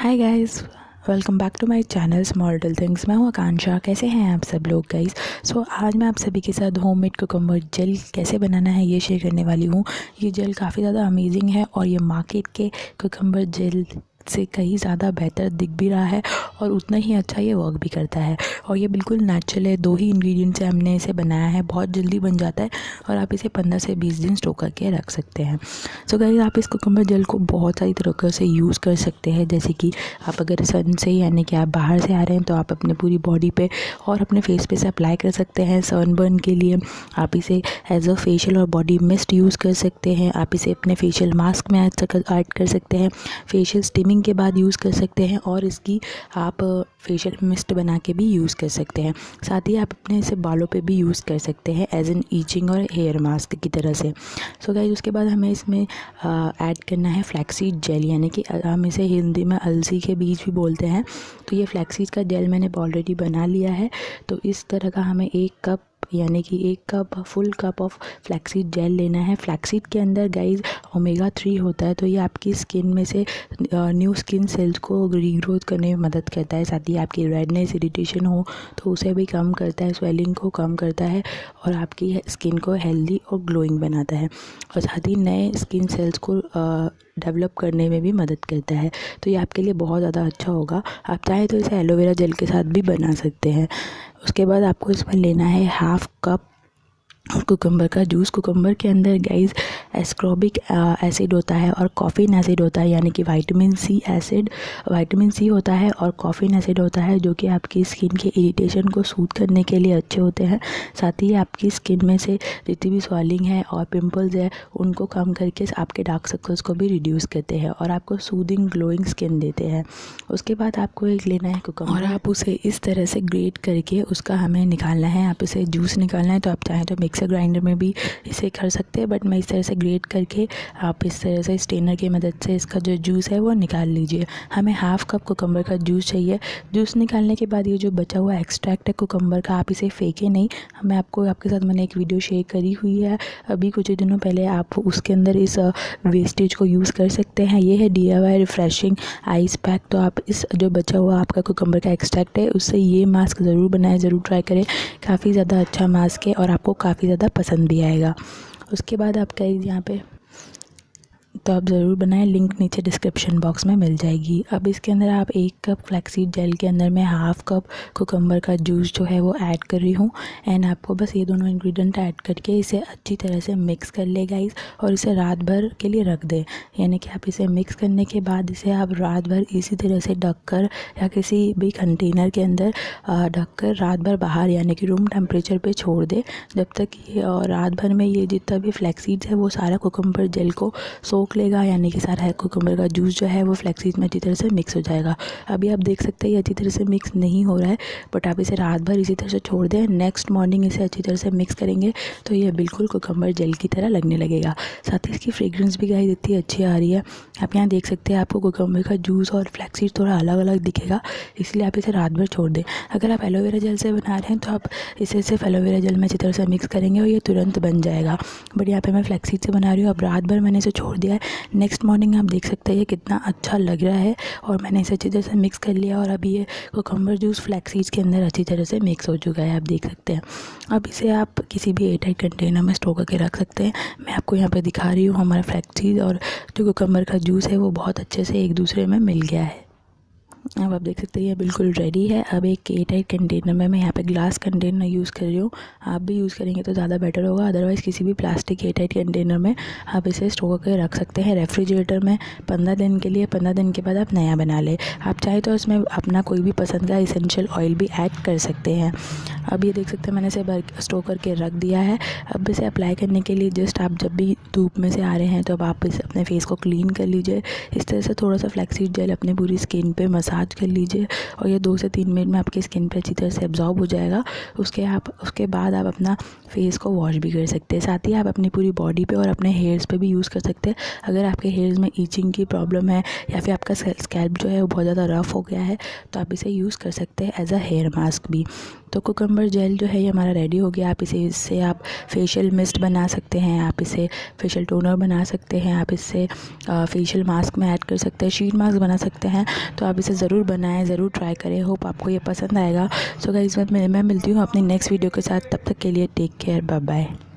Hi guys, welcome back to my channel small little things. मैं हूँ आकांक्षा। कैसे हैं आप सब लोग गाइस? आज मैं आप सभी के साथ होममेड कुकुम्बर जेल कैसे बनाना है ये शेयर करने वाली हूँ। ये जेल काफ़ी ज़्यादा अमेजिंग है और ये मार्केट के कुकुम्बर जेल से कहीं ज़्यादा बेहतर दिख भी रहा है और उतना ही अच्छा ये वर्क भी करता है। और ये बिल्कुल नेचुरल है, 2 ही इंग्रेडिएंट से हमने इसे बनाया है। बहुत जल्दी बन जाता है और आप इसे 15 से 20 दिन स्टोर करके रख सकते हैं। सो गाइस, आप इस कुकुम्बर जेल को बहुत सारी तरीक़ों से यूज़ कर सकते हैं। जैसे कि आप अगर सन से यानी कि आप बाहर से आ रहे हैं तो आप अपने पूरी बॉडी पे और अपने फेस पे से अप्लाई कर सकते हैं। सनबर्न के लिए आप इसे एज अ फेशियल और बॉडी मिस्ट यूज़ कर सकते हैं। आप इसे अपने फेशियल मास्क में ऐड कर सकते हैं। फेशियल स्टीमिंग के बाद यूज़ कर सकते हैं और इसकी आप फेशियल मिस्ट बना के भी यूज़ कर सकते हैं। साथ ही आप अपने इसे बालों पे भी यूज़ कर सकते हैं एज एन ईचिंग और हेयर मास्क की तरह से। सो गाइस, उसके बाद हमें इसमें ऐड करना है फ्लैक्सीड जेल, यानी कि हम इसे हिंदी में अलसी के बीज भी बोलते हैं। तो ये फ्लैक्सीड का जेल मैंने ऑलरेडी बना लिया है। तो इस तरह का हमें 1 कप यानी कि 1 cup full cup of flaxseed gel लेना है। फ्लैक्सीड के अंदर गाइज ओमेगा 3 होता है, तो ये आपकी स्किन में से न्यू स्किन सेल्स को रीग्रोथ करने में मदद करता है। साथ ही आपकी रेडनेस, इरिटेशन हो तो उसे भी कम करता है, स्वेलिंग को कम करता है और आपकी स्किन को हेल्दी और ग्लोइंग बनाता है। और साथ ही नए स्किन सेल्स को डेवलप करने में भी मदद करता है। तो ये आपके लिए बहुत ज़्यादा अच्छा होगा। आप चाहें तो इसे एलोवेरा जेल के साथ भी बना सकते हैं। उसके बाद आपको इसमें लेना है 1/2 कप कुकुम्बर का जूस। कुकुम्बर के अंदर गाइज एस्कॉर्बिक एसिड होता है और कॉफ़ीन एसिड होता है, यानी कि विटामिन सी होता है और कॉफ़ीन एसिड होता है, जो कि आपकी स्किन के इरिटेशन को सूद करने के लिए अच्छे होते हैं। साथ ही आपकी स्किन में से जितनी भी स्वेलिंग है और पिंपल्स है उनको कम करके आपके डार्क सर्कल्स को भी रिड्यूस करते हैं और आपको सूदिंग ग्लोइंग स्किन देते हैं। उसके बाद आपको एक लेना है कुकुम्बर और आप उसे इस तरह से ग्रेट करके उसका हमें निकालना है। आप इसे जूस निकालना है तो आप चाहें तो मिक्सर ग्राइंडर में भी इसे कर सकते हैं, बट मैं इस तरह से ग्रेट करके आप इस तरह से स्ट्रेनर की मदद से इसका जो जूस है वो निकाल लीजिए। हमें 1/2 कप कुकुम्बर का जूस चाहिए। जूस निकालने के बाद ये जो बचा हुआ एक्सट्रैक्ट है कुकुम्बर का, आप इसे फेंके नहीं। आपके साथ मैंने एक वीडियो शेयर करी हुई है अभी कुछ ही दिनों पहले, आप उसके अंदर इस वेस्टेज को यूज़ कर सकते हैं। ये है DIY रिफ्रेशिंग आइस पैक। तो आप इस जो बचा हुआ आपका कुकुम्बर का एक्सट्रैक्ट है उससे ये मास्क ज़रूर बनाएं, ज़रूर ट्राई करें। काफ़ी ज़्यादा अच्छा मास्क है और आपको काफ़ी ज़्यादा पसंद भी आएगा। उसके बाद आपका यहाँ पे तो आप ज़रूर बनाएं, लिंक नीचे डिस्क्रिप्शन बॉक्स में मिल जाएगी। अब इसके अंदर आप 1 कप फ्लैक्सीड जेल के अंदर मैं 1/2 कप कुकुम्बर का जूस जो है वो ऐड कर रही हूँ। एंड आपको बस ये दोनों इंग्रेडिएंट ऐड करके इसे अच्छी तरह से मिक्स कर ले गाइस और इसे रात भर के लिए रख दें। यानी कि आप इसे मिक्स करने के बाद इसे आप रात भर इसी तरह से ढककर या किसी भी कंटेनर के अंदर ढककर रात भर बाहर यानी कि रूम टेम्परेचर पर छोड़ दें, जब तक ये रात भर में ये जितना भी फ्लैक्सीड्स है वो सारा कुकुम्बर जेल को सोख लेगा, यानी कि सारा कुकुम्बर का जूस जो है वो फ्लैक्सीड में अच्छी तरह से मिक्स हो जाएगा। अभी आप देख सकते हैं ये अच्छी तरह से मिक्स नहीं हो रहा है, बट आप इसे रात भर इसी तरह से छोड़ दें। नेक्स्ट मॉर्निंग इसे अच्छी तरह से मिक्स करेंगे तो ये बिल्कुल कुकुम्बर जेल की तरह लगने लगेगा। साथ ही इसकी फ्रेग्रेंस भी गाइस इतनी अच्छी आ रही है। आप यहाँ देख सकते हैं आपको कुकुम्बर का जूस और फ्लैक्सीड थोड़ा अलग अलग दिखेगा, इसलिए आप इसे रात भर छोड़ दें। अगर आप एलोवेरा जेल से बना रहे हैं तो आप इसे सिर्फ एलोवेरा जेल में अच्छी तरह से मिक्स करेंगे और ये तुरंत बन जाएगा। बट यहाँ पे मैं फ्लैक्सीड से बना रही हूँ। अब रात भर मैंने इसे छोड़ दिया है। नेक्स्ट मॉर्निंग आप देख सकते हैं ये कितना अच्छा लग रहा है और मैंने इसे अच्छी तरह से मिक्स कर लिया और अभी ये कुकुम्बर जूस फ्लैक्सीड्स के अंदर अच्छी तरह से मिक्स हो चुका है, आप देख सकते हैं। अब इसे आप किसी भी एयरटाइट कंटेनर में स्टोर करके रख सकते हैं। मैं आपको यहाँ पे दिखा रही हूँ हमारा फ्लैक्सीड और जो कुकुम्बर का जूस है वो बहुत अच्छे से एक दूसरे में मिल गया है। अब आप देख सकते हैं ये बिल्कुल रेडी है। अब एक एयरटाइट कंटेनर में मैं यहाँ पे ग्लास कंटेनर यूज़ कर रही हूँ। आप भी यूज़ करेंगे तो ज़्यादा बेटर होगा, अदरवाइज़ किसी भी प्लास्टिक एयरटाइट कंटेनर में आप इसे स्टोर करके रख सकते हैं रेफ्रिजरेटर में 15 दिन के लिए। 15 दिन के बाद आप नया बना लें। आप चाहे तो इसमें अपना कोई भी पसंद का इसेंशियल ऑयल भी ऐड कर सकते हैं। अब ये देख सकते हैं मैंने इसे स्टोर करके रख दिया है। अब इसे अप्लाई करने के लिए जस्ट आप जब भी धूप में से आ रहे हैं तो अब आप इसे अपने फेस को क्लीन कर लीजिए। इस तरह से थोड़ा सा फ्लैक्सीड जेल अपनी पूरी स्किन पे मसाज मसाज कर लीजिए और ये 2 से 3 मिनट में आपकी स्किन पे अच्छी तरह से एब्जॉर्ब हो जाएगा। उसके बाद आप अपना फेस को वॉश भी कर सकते हैं। साथ ही आप अपनी पूरी बॉडी पे और अपने हेयर्स पे भी यूज़ कर सकते हैं। अगर आपके हेयर्स में ईचिंग की प्रॉब्लम है या फिर आपका स्कैल्प जो है वो बहुत ज़्यादा रफ़ हो गया है तो आप इसे यूज़ कर सकते हैं एज अ हेयर मास्क भी। तो कुकुम्बर जेल जो है ये हमारा रेडी हो गया। आप इससे आप फेशियल मिस्ट बना सकते हैं, आप इसे फेशियल टोनर बना सकते हैं, आप इससे फेशियल मास्क में ऐड कर सकते हैं, शीट मास्क बना सकते हैं। तो आप इसे ज़रूर बनाएं, ज़रूर ट्राई करें। होप आपको ये पसंद आएगा। सो गाइस मैं मिलती हूँ अपनी नेक्स्ट वीडियो के साथ। तब तक के लिए टेक केयर, बाय बाय।